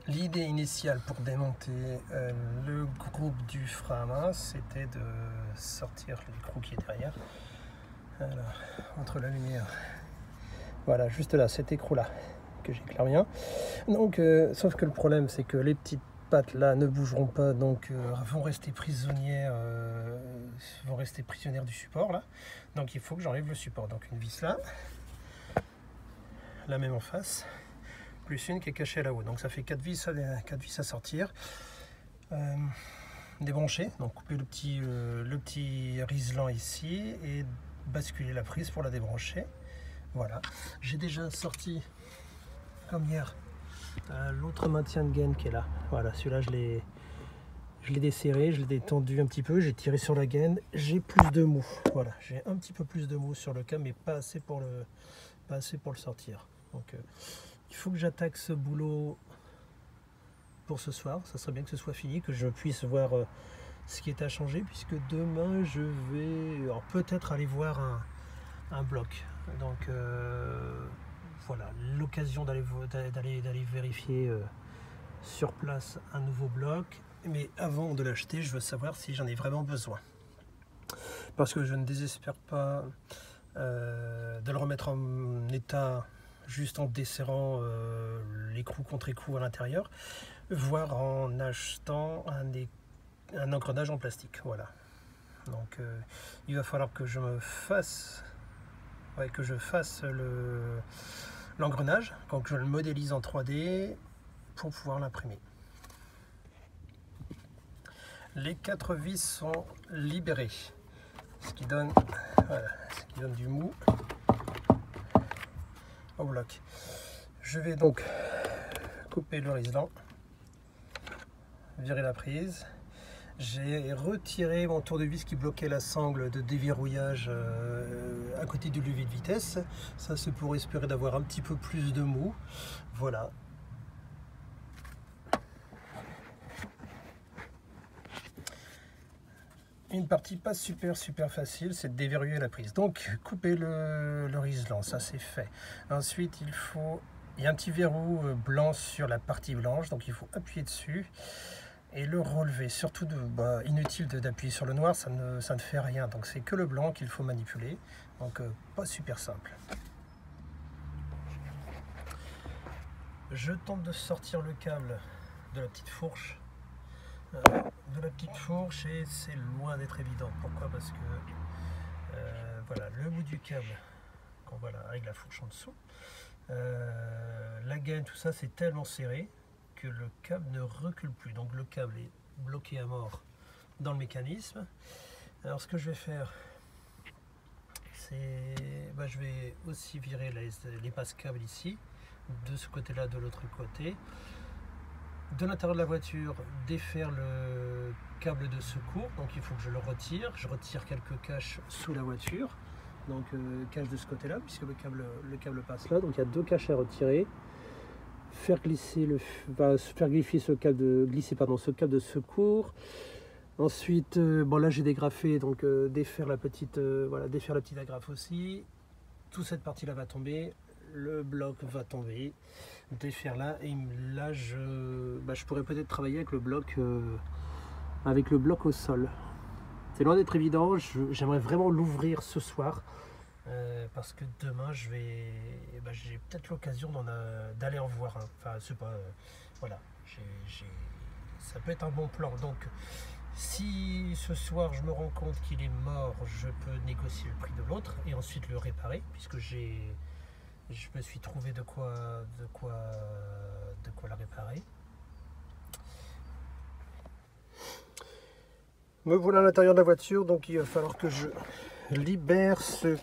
L'idée initiale pour démonter le groupe du frein à main, c'était de sortir l'écrou qui est derrière, voilà, entre la lumière. Voilà, juste là, cet écrou-là, que j'éclaire bien. Donc, sauf que le problème, c'est que les petites pattes là ne bougeront pas, donc vont rester prisonnières du support là. Donc il faut que j'enlève le support. Donc une vis là, la même en face, plus une qui est cachée là-haut. Donc ça fait 4 vis à sortir. Débrancher, donc couper le petit riselant ici et basculer la prise pour la débrancher. Voilà, j'ai déjà sorti comme hier l'autre maintien de gaine qui est là. Voilà, celui-là je l'ai desserré, je l'ai détendu un petit peu, j'ai tiré sur la gaine, j'ai plus de mou. Voilà, j'ai un petit peu plus de mou sur le câble, mais pas assez pour le sortir. Donc il faut que j'attaque ce boulot pour ce soir. Ça serait bien que ce soit fini, que je puisse voir ce qui est à changer, puisque demain je vais peut-être aller voir un bloc. Donc voilà, l'occasion d'aller vérifier sur place un nouveau bloc. Mais avant de l'acheter, je veux savoir si j'en ai vraiment besoin. Parce que je ne désespère pas de le remettre en état juste en desserrant l'écrou contre écrou à l'intérieur, voire en achetant un engrenage en plastique. Voilà. Donc il va falloir que je me fasse l'engrenage, quand je le modélise en 3D pour pouvoir l'imprimer. Les 4 vis sont libérées, ce qui donne du mou au bloc. Je vais donc couper le riselant, virer la prise. J'ai retiré mon tournevis qui bloquait la sangle de déverrouillage à côté du levier de vitesse. Ça, c'est pour espérer d'avoir un petit peu plus de mou. Voilà. Une partie pas super facile, c'est de déverrouiller la prise. Donc, couper le riselant, ça c'est fait. Ensuite, il y a un petit verrou blanc sur la partie blanche, donc il faut appuyer dessus et le relever. Surtout, inutile d'appuyer sur le noir, ça ne fait rien. Donc c'est que le blanc qu'il faut manipuler. Donc pas super simple. Je tente de sortir le câble de la petite fourche. Et c'est loin d'être évident. Pourquoi? Parce que voilà, le bout du câble, avec la fourche en dessous, la gaine, tout ça, c'est tellement serré que le câble ne recule plus. Donc le câble est bloqué à mort dans le mécanisme. Alors ce que je vais faire, c'est je vais aussi virer les passes-câbles ici, de ce côté-là, de l'autre côté. De l'intérieur de la voiture, défaire le câble de secours, donc il faut que je le retire. Je retire quelques caches sous la voiture, donc cache de ce côté-là, puisque le câble passe là, donc il y a 2 caches à retirer. Faire glisser ce câble de secours. Ensuite, là j'ai dégrafé, donc défaire la petite agrafe aussi. Toute cette partie là va tomber, le bloc va tomber, défaire là, et là je pourrais peut-être travailler avec le bloc au sol. C'est loin d'être évident, j'aimerais vraiment l'ouvrir ce soir. Parce que demain j'ai peut-être l'occasion d'aller en voir un. Enfin, c'est pas. Voilà. Ça peut être un bon plan. Donc, si ce soir je me rends compte qu'il est mort, je peux négocier le prix de l'autre et ensuite le réparer, puisque je me suis trouvé de quoi la réparer. Me voilà à l'intérieur de la voiture, donc il va falloir que je libère ce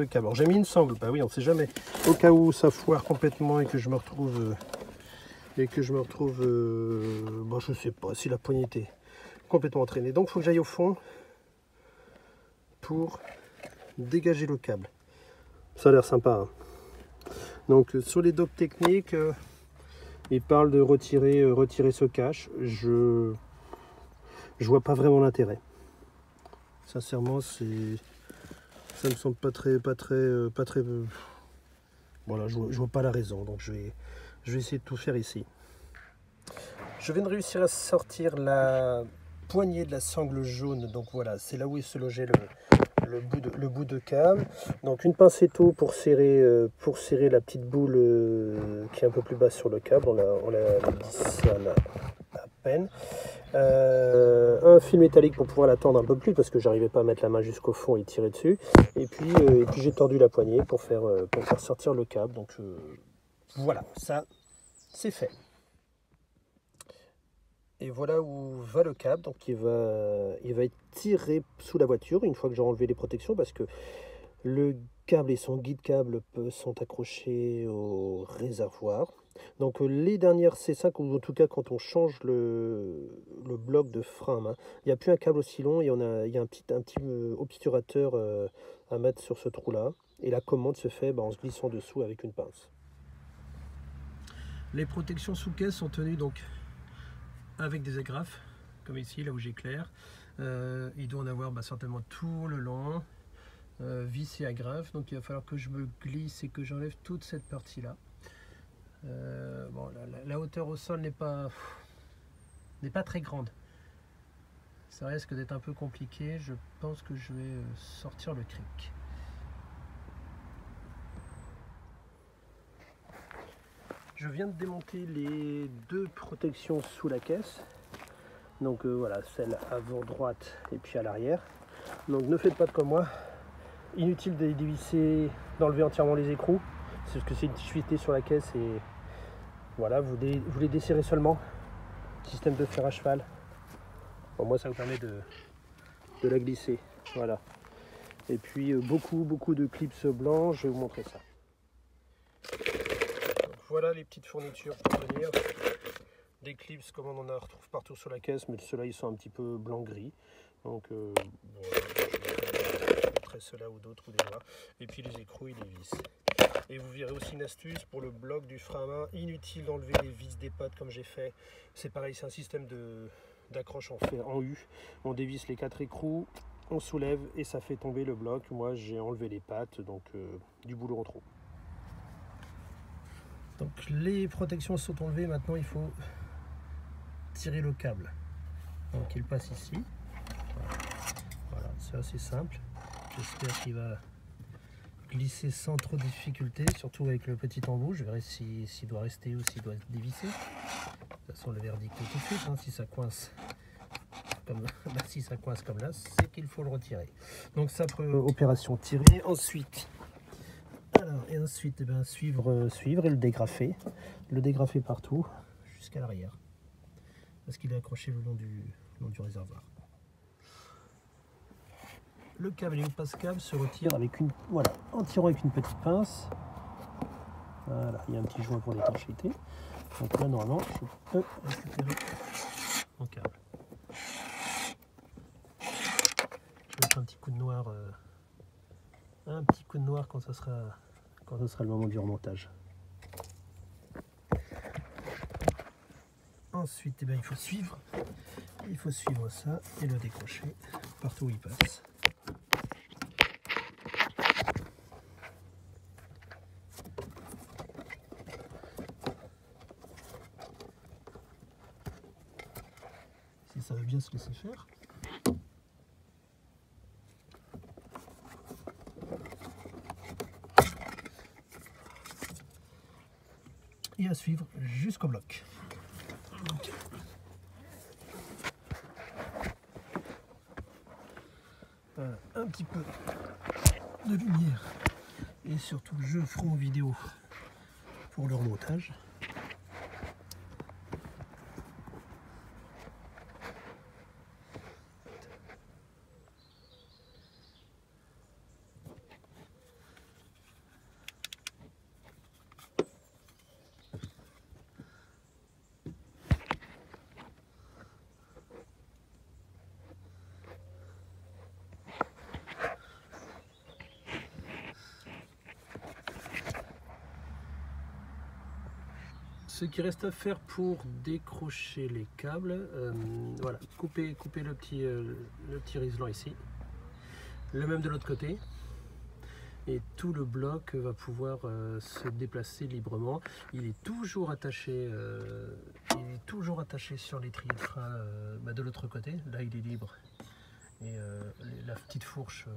câble. Alors j'ai mis une sangle, oui, on ne sait jamais, au cas où ça foire complètement et que je me retrouve je sais pas si la poignée était complètement entraînée. Donc il faut que j'aille au fond pour dégager le câble. Ça a l'air sympa, hein. Donc sur les docs techniques, il parle de retirer ce cache. Je vois pas vraiment l'intérêt. Sincèrement, ça me semble pas très. Voilà, je vois pas la raison. Donc je Je vais essayer de tout faire ici. Je viens de réussir à sortir la poignée de la sangle jaune, donc voilà, c'est là où il se logeait le bout de câble. Donc une pincetto pour serrer la petite boule qui est un peu plus basse sur le câble, on la glisse à peine. Un fil métallique pour pouvoir la tendre un peu plus parce que j'arrivais pas à mettre la main jusqu'au fond et tirer dessus. Et puis j'ai tordu la poignée pour faire sortir le câble. Donc voilà, ça c'est fait. Et voilà où va le câble, donc il va être tiré sous la voiture une fois que j'aurai enlevé les protections parce que le câble et son guide câble sont accrochés au réservoir. Donc les dernières C5, ou en tout cas quand on change le bloc de frein, hein, il n'y a plus un câble aussi long et il y a un petit obturateur à mettre sur ce trou-là. Et la commande se fait en se glissant dessous avec une pince. Les protections sous caisse sont tenues donc avec des agrafes, comme ici, là où j'éclaire. Il doit en avoir certainement tout le long, vis et agrafes. Donc il va falloir que je me glisse et que j'enlève toute cette partie-là. Bon, la hauteur au sol n'est pas très grande. Ça risque d'être un peu compliqué. Je pense que je vais sortir le cric. Je viens de démonter les deux protections sous la caisse. Donc voilà, celle avant droite et puis à l'arrière. Donc ne faites pas comme moi. Inutile de dévisser, d'enlever entièrement les écrous. C'est parce que c'est une difficulté sur la caisse et voilà, vous les desserrez seulement. Système de fer à cheval. Bon, moi ça vous permet de la glisser. Voilà. Et puis beaucoup de clips blancs, je vais vous montrer ça. Donc, voilà les petites fournitures pour venir. Des clips comme on en retrouve partout sur la caisse, mais ceux-là ils sont un petit peu blanc-gris. Donc voilà, je mettrai ceux-là ou d'autres ou des noirs. Et puis les écrous et les vis. Et vous verrez aussi une astuce pour le bloc du frein à main. Inutile d'enlever les vis des pattes comme j'ai fait. C'est pareil, c'est un système d'accroche en U. On dévisse les 4 écrous, on soulève et ça fait tomber le bloc. Moi j'ai enlevé les pattes, donc du boulot en trop. Donc les protections sont enlevées, maintenant il faut tirer le câble. Donc il passe ici. Voilà, c'est assez simple. J'espère qu'il va glisser sans trop de difficulté, surtout avec le petit embout. Je verrai s'il doit rester ou s'il doit être dévissé. De toute façon, le verdict est tout de suite. Hein, si ça coince comme là, c'est qu'il faut le retirer. Donc ça, opération tirée. Ensuite, suivre et le dégrafer partout jusqu'à l'arrière, parce qu'il est accroché le long du réservoir. Le câble et le passe-câble se retirent en tirant avec une petite pince. Voilà, il y a un petit joint pour l'étanchéité. Donc là, normalement, je peux récupérer mon câble. Je vais mettre un petit coup de noir, quand ce sera le moment du remontage. Ensuite, il faut suivre ça et le décrocher partout où il passe. Si ça veut bien se laisser faire. Et à suivre jusqu'au bloc. Okay. Voilà, un petit peu de lumière et surtout je ferai en vidéo pour le remontage. Ce qui reste à faire pour décrocher les câbles, voilà, couper le petit riselant ici, le même de l'autre côté, et tout le bloc va pouvoir se déplacer librement. Il est toujours attaché, sur l'étrier de frein de l'autre côté. Là, il est libre. Et la petite fourche,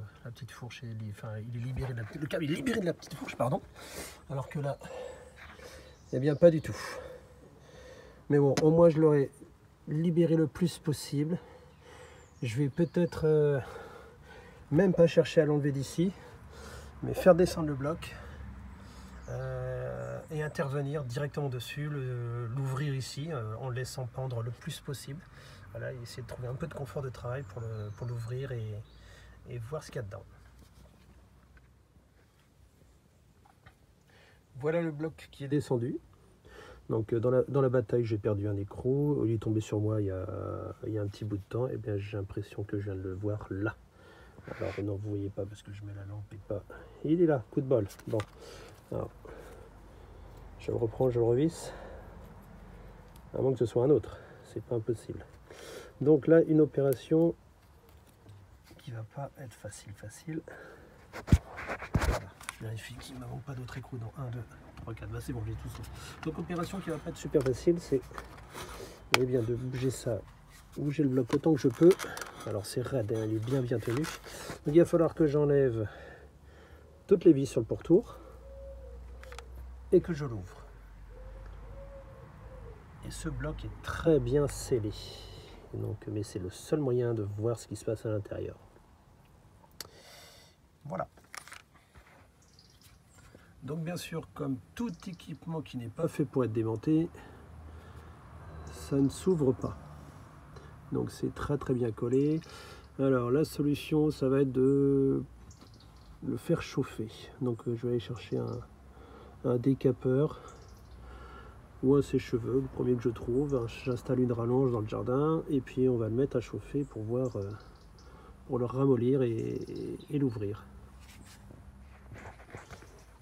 il est libéré le câble est libéré de la petite fourche, pardon. Alors que là, eh bien, pas du tout. Mais bon, au moins, je l'aurais libéré le plus possible. Je vais peut-être même pas chercher à l'enlever d'ici, mais faire descendre le bloc et intervenir directement dessus, l'ouvrir ici en le laissant pendre le plus possible. Voilà, essayer de trouver un peu de confort de travail pour l'ouvrir et voir ce qu'il y a dedans. Voilà le bloc qui est descendu. Donc dans la bataille, j'ai perdu un écrou. Il est tombé sur moi il y a un petit bout de temps. Et bien j'ai l'impression que je viens de le voir là. Alors non, vous voyez pas parce que je mets la lampe et pas. Il est là, coup de bol. Bon, alors, je le reprends, je le revisse. À moins que ce soit un autre, c'est pas impossible. Donc là, une opération qui va pas être facile. Voilà. Je vérifie qu'il ne me manque pas d'autres écrous dans 1, 2, 3, 4. Bah c'est bon, j'ai tout ça. Donc opération qui va pas être super facile, c'est eh bien de bouger ça, bouger le bloc autant que je peux. Alors c'est raide, hein, il est bien tenu. Donc il va falloir que j'enlève toutes les vis sur le pourtour et que je l'ouvre. Et ce bloc est très bien scellé. Donc, mais c'est le seul moyen de voir ce qui se passe à l'intérieur. Voilà. Donc bien sûr, comme tout équipement qui n'est pas fait pour être démonté, ça ne s'ouvre pas. Donc c'est très bien collé. Alors la solution, ça va être de le faire chauffer. Donc je vais aller chercher un décapeur ou un sèche-cheveux, le premier que je trouve. J'installe une rallonge dans le jardin et puis on va le mettre à chauffer pour voir, pour le ramollir et l'ouvrir.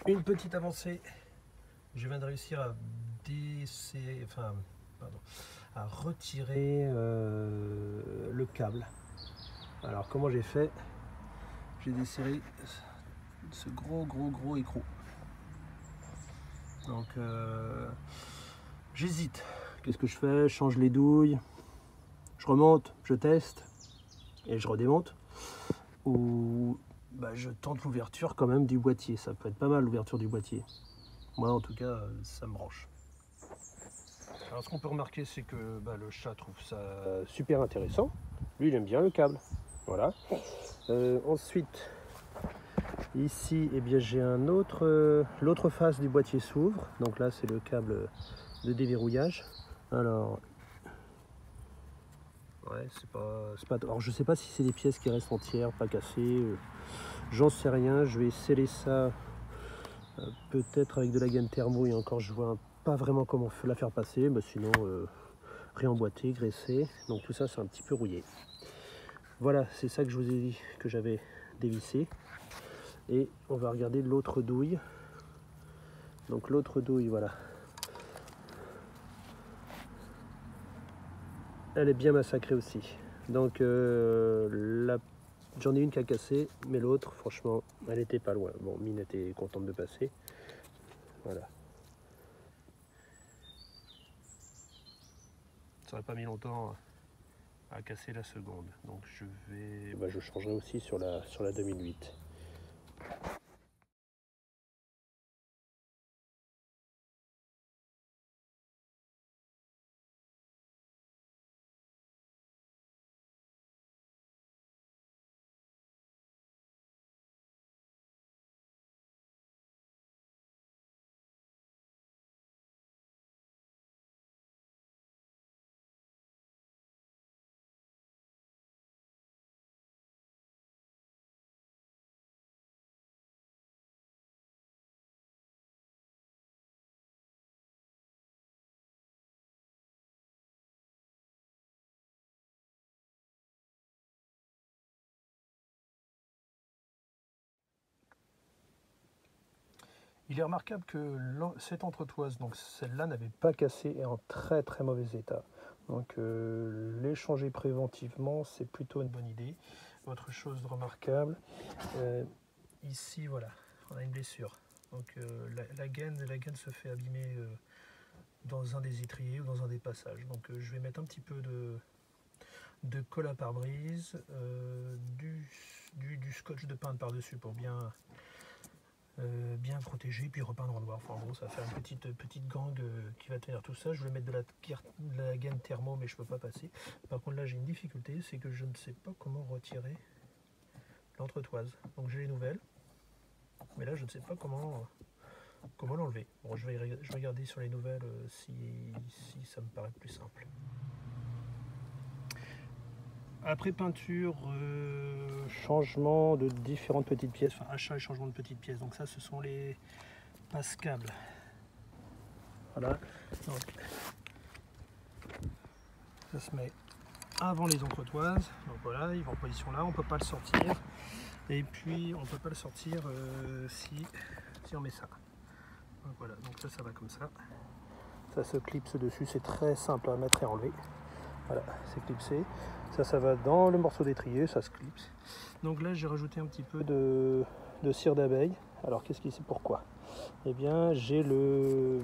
Une petite avancée, je viens de réussir à retirer le câble. Alors comment j'ai fait? J'ai desserré ce gros écrou. Donc j'hésite. Qu'est-ce que je fais? Je change les douilles, je remonte, je teste et je redémonte. Ou je tente l'ouverture quand même du boîtier. Ça peut être pas mal l'ouverture du boîtier. Moi en tout cas ça me branche. Alors ce qu'on peut remarquer, c'est que le chat trouve ça super intéressant. Lui il aime bien le câble. Voilà. Ensuite ici j'ai un autre, l'autre face du boîtier s'ouvre. Donc là c'est le câble de déverrouillage. Alors ouais, c'est pas. Alors je sais pas si c'est des pièces qui restent entières, pas cassées. J'en sais rien. Je vais sceller ça peut-être avec de la gaine thermo et encore je vois pas vraiment comment la faire passer. Mais sinon réemboîter, graisser. Donc tout ça c'est un petit peu rouillé. Voilà, c'est ça que je vous ai dit que j'avais dévissé. Et on va regarder l'autre douille. Donc l'autre douille, voilà. Elle est bien massacrée aussi. Donc j'en ai une qui a cassé, mais l'autre, franchement, elle était pas loin. Bon, Mine était contente de passer. Voilà. Ça n'aurait pas mis longtemps à casser la seconde. Donc je changerai aussi sur la 2008. Il est remarquable que cette entretoise, donc celle-là, n'avait pas cassé et en très mauvais état. Donc les changer préventivement, c'est plutôt une bonne idée. Autre chose de remarquable, ici voilà, on a une blessure. Donc la gaine se fait abîmer dans un des étriers ou dans un des passages. Donc je vais mettre un petit peu de colle à pare-brise, du scotch de peindre par-dessus pour bien protéger, puis repeindre en noir. Enfin, en gros, ça va faire une petite gangue qui va tenir tout ça. Je voulais mettre de la gaine thermo, mais je peux pas passer. Par contre, là, j'ai une difficulté, c'est que je ne sais pas comment retirer l'entretoise. Donc j'ai les nouvelles, mais là, je ne sais pas comment l'enlever. Bon, je vais regarder sur les nouvelles si ça me paraît plus simple. Après peinture, changement de différentes petites pièces, enfin achat et changement de petites pièces. Donc ça, ce sont les passe-câbles. Voilà. Donc, ça se met avant les entretoises. Donc voilà, il va en position là. On peut pas le sortir. Et puis on peut pas le sortir si on met ça. Donc voilà. Donc ça va comme ça. Ça se clipse dessus. C'est très simple à mettre et à enlever. Voilà, c'est clipsé. Ça va dans le morceau d'étrier, ça se clipse. Donc là, j'ai rajouté un petit peu de cire d'abeille. Alors, qu'est-ce qui c'est pourquoi? Eh bien, j'ai le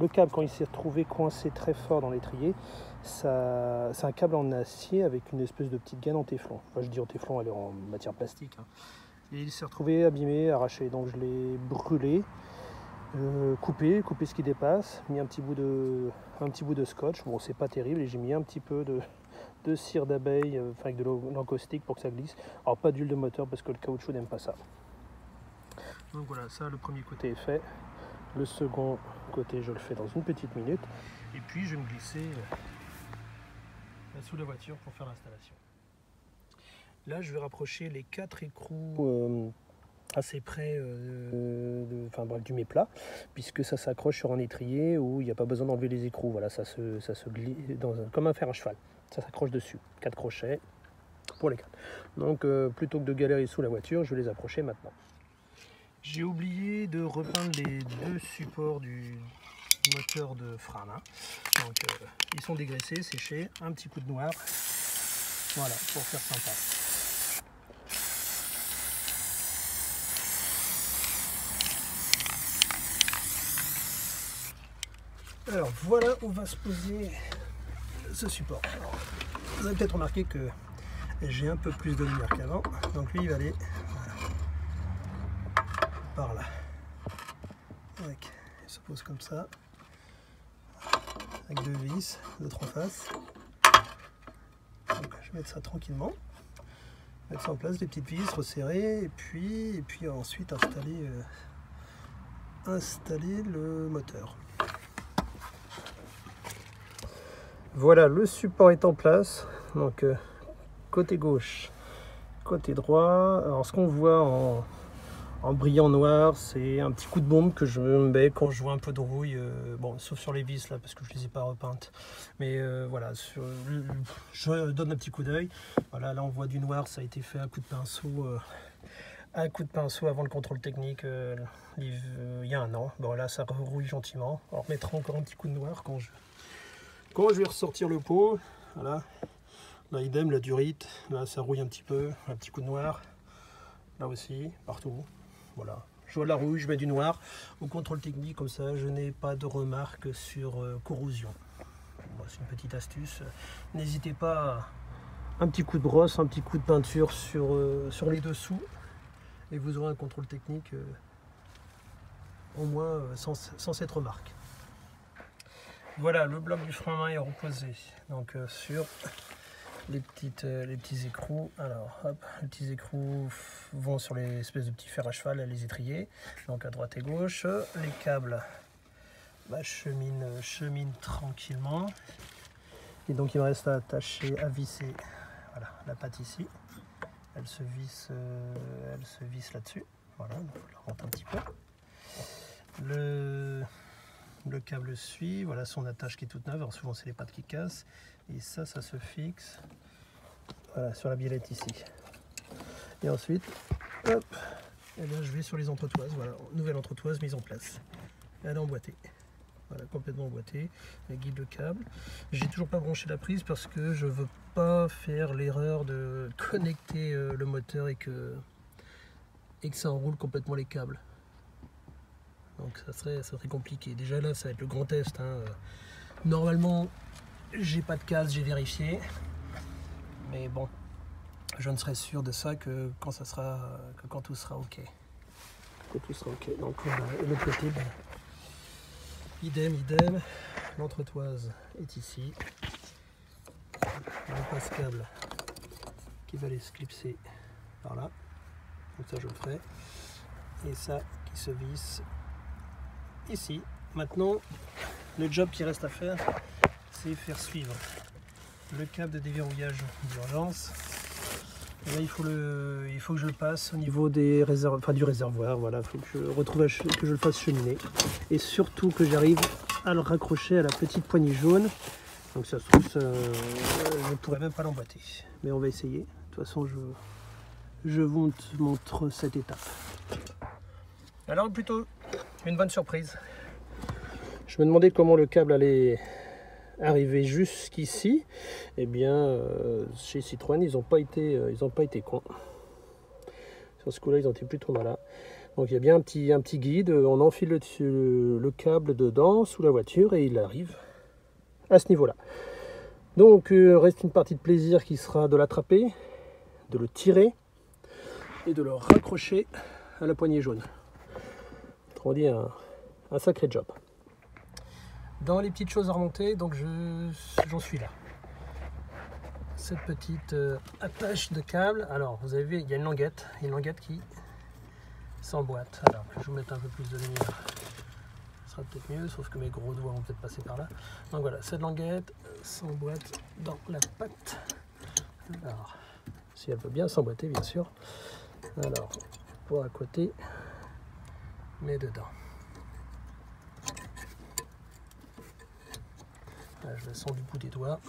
câble, quand il s'est retrouvé coincé très fort dans l'étrier, c'est un câble en acier avec une espèce de petite gaine en téflon. Enfin, je dis en téflon, elle est en matière plastique. Hein. Et il s'est retrouvé abîmé, arraché. Donc, je l'ai brûlé. Coupé ce qui dépasse, mis un petit bout de scotch. Bon, c'est pas terrible, et j'ai mis un petit peu de cire d'abeille, avec de l'encaustique pour que ça glisse. Alors pas d'huile de moteur parce que le caoutchouc n'aime pas ça. Donc voilà, ça, le premier côté est fait. Le second côté, je le fais dans une petite minute. Et puis je vais me glisser sous la voiture pour faire l'installation. Là, je vais rapprocher les 4 écrous assez près du méplat, puisque ça s'accroche sur un étrier où il n'y a pas besoin d'enlever les écrous. Voilà, ça se glisse comme un fer à cheval. Ça s'accroche dessus. 4 crochets pour les 4. Donc plutôt que de galérer sous la voiture, je vais les approcher maintenant. J'ai oublié de repeindre les 2 supports du moteur de frein. Hein. Donc ils sont dégraissés, séchés, un petit coup de noir. Voilà, pour faire sympa. Alors voilà où va se poser ce support. Alors, vous avez peut-être remarqué que j'ai un peu plus de lumière qu'avant. Donc lui il va aller par là. Il se pose comme ça. Avec 2 vis, l'autre en face. Donc, je vais mettre ça tranquillement. Mettre ça en place, des petites vis, resserrer, et puis ensuite installer le moteur. Voilà, le support est en place. Donc côté gauche, côté droit. Alors ce qu'on voit en brillant noir, c'est un petit coup de bombe que je mets quand je vois un peu de rouille, bon, sauf sur les vis là parce que je les ai pas repeintes, mais voilà, je donne un petit coup d'œil. Voilà, là on voit du noir, ça a été fait à coup de pinceau avant le contrôle technique il y a un an. Bon là ça rouille gentiment, on remettra encore un petit coup de noir quand je vais ressortir le pot. Voilà, là idem, la durite, là ça rouille un petit peu, un petit coup de noir, là aussi, partout. Voilà, je vois la rouille, je mets du noir. Au contrôle technique, comme ça, je n'ai pas de remarques sur corrosion. Bon, c'est une petite astuce. N'hésitez pas à un petit coup de brosse, un petit coup de peinture sur les dessous, et vous aurez un contrôle technique au moins sans cette remarque. Voilà, le bloc du frein à main est reposé donc sur les petits écrous. Alors hop, les petits écrous vont sur les espèces de petits fers à cheval, les étriers, donc à droite et gauche. Les câbles cheminent tranquillement, et donc il me reste à attacher, à visser, voilà, la patte ici. Elle se visse là-dessus. Voilà, donc je la rentre un petit peu. Le câble suit, voilà son attache qui est toute neuve. Alors souvent c'est les pattes qui cassent, et ça se fixe, voilà, sur la biellette ici. Et ensuite, hop, et là je vais sur les entretoises. Voilà, nouvelle entretoise mise en place. Elle est emboîtée, voilà, complètement emboîtée, la guide de câble. J'ai toujours pas branché la prise parce que je veux pas faire l'erreur de connecter le moteur et que ça enroule complètement les câbles. Donc ça serait compliqué. Déjà là, ça va être le grand test. Hein. Normalement, j'ai pas de casse, j'ai vérifié. Mais bon, je ne serai sûr de ça que quand tout sera ok. Donc le côté, ben, idem. L'entretoise est ici. Le passe-câble qui va aller se clipser par là. Donc ça je le ferai. Et ça qui se visse ici. Maintenant, le job qui reste à faire, c'est faire suivre le câble de déverrouillage d'urgence. Là, il faut que je le passe au niveau du réservoir. Voilà, il faut que je le fasse cheminer. Et surtout que j'arrive à le raccrocher à la petite poignée jaune. Donc ça se trouve, je ne pourrais même pas l'emboîter. Mais on va essayer. De toute façon, je vous montre cette étape. Alors plutôt une bonne surprise. Je me demandais comment le câble allait arriver jusqu'ici. Eh bien, chez Citroën, ils n'ont pas été cons. Sur ce coup-là, ils ont été plutôt malins. Donc il y a bien un petit guide. On enfile le câble dedans, sous la voiture, et il arrive à ce niveau-là. Donc reste une partie de plaisir qui sera de l'attraper, de le tirer et de le raccrocher à la poignée jaune. Autrement dit, un sacré job. Dans les petites choses à remonter, donc j'en suis là. Cette petite attache de câble. Alors vous avez vu, il y a une languette qui s'emboîte. Alors je vais vous mettre un peu plus de lumière. Ce sera peut-être mieux, sauf que mes gros doigts vont peut-être passer par là. Donc voilà, cette languette s'emboîte dans la patte. Alors, si elle veut bien s'emboîter, bien sûr. Alors, pour à côté, mais dedans. Là, je la sens du bout des doigts.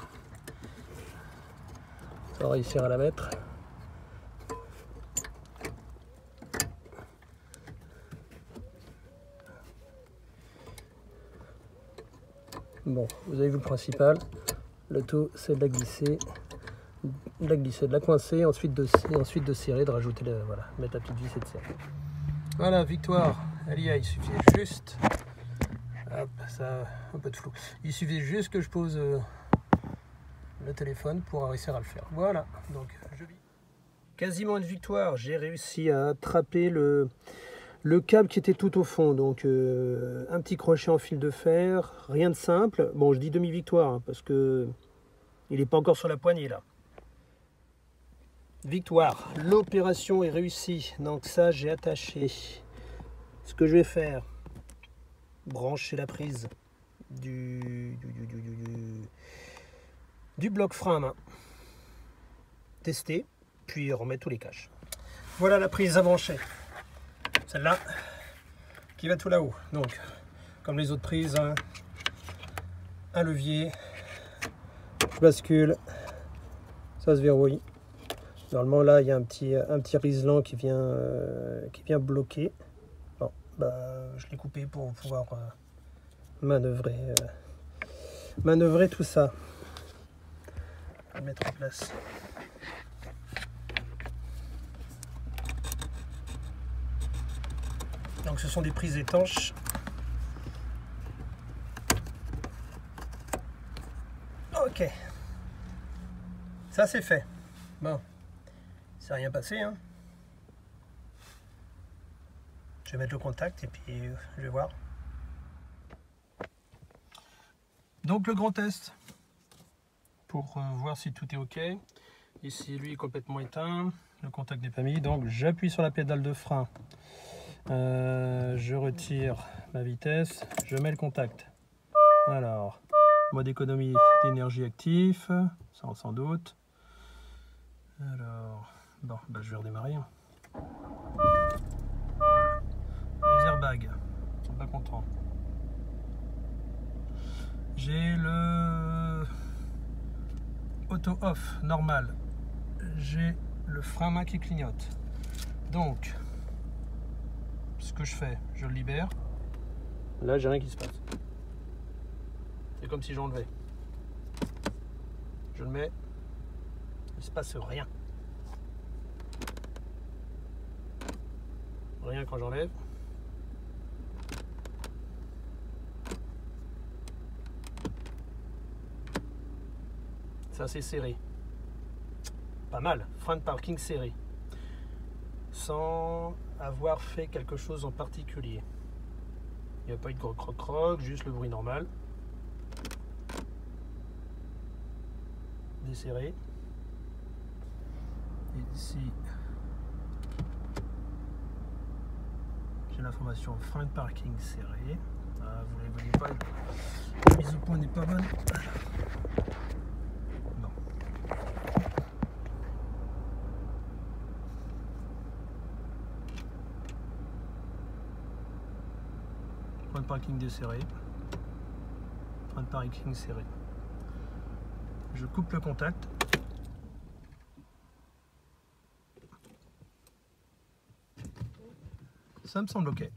Ça va réussir à la mettre. Bon, vous avez vu le principal. Le tout, c'est de la glisser, de la coincer, ensuite de serrer, de rajouter voilà, mettre la petite vis et de serrer. Voilà, victoire. Allez, il suffit juste. Hop, ça un peu de flou. Il suffit juste que je pose le téléphone pour réussir à le faire. Voilà, donc je vis. Quasiment une victoire. J'ai réussi à attraper le câble qui était tout au fond. Donc un petit crochet en fil de fer, rien de simple. Bon, je dis demi-victoire hein, parce que il n'est pas encore sur la poignée là. Victoire. L'opération est réussie. Donc ça, j'ai attaché. Ce que je vais faire, brancher la prise du bloc frein à main, tester, puis remettre tous les caches. Voilà la prise à brancher, celle-là qui va tout là-haut. Donc comme les autres prises, hein, un levier, bascule, ça se verrouille. Normalement là il y a un petit riselant qui vient bloquer. Bon, bah, je l'ai coupé pour pouvoir manœuvrer tout ça. On va le mettre en place. Donc ce sont des prises étanches. Ok. Ça c'est fait. Bon. C'est rien passé, hein. Je vais mettre le contact et puis je vais voir. Donc le grand test pour voir si tout est ok. Ici lui est complètement éteint, le contact n'est pas mis, donc j'appuie sur la pédale de frein, je retire ma vitesse, je mets le contact. Alors, mode économie d'énergie actif, ça on s'en doute. Alors, bon, bah, je vais redémarrer. Les airbags, ils sont pas contents. J'ai le auto off normal. J'ai le frein à main qui clignote. Donc, ce que je fais, je le libère. Là, j'ai rien qui se passe. C'est comme si j'enlevais. Je le mets. Il se passe rien. Rien quand j'enlève. ça c'est serré. Pas mal, frein de parking serré. Sans avoir fait quelque chose en particulier. Il n'y a pas eu de gros croc-croc, juste le bruit normal. Desserré. Et ici, j'ai l'information frein de parking serré. Ah, vous ne les voyez pas, la mise au point n'est pas bonne. Non. Frein de parking desserré. Frein de parking serré. Je coupe le contact. Ça me semble ok.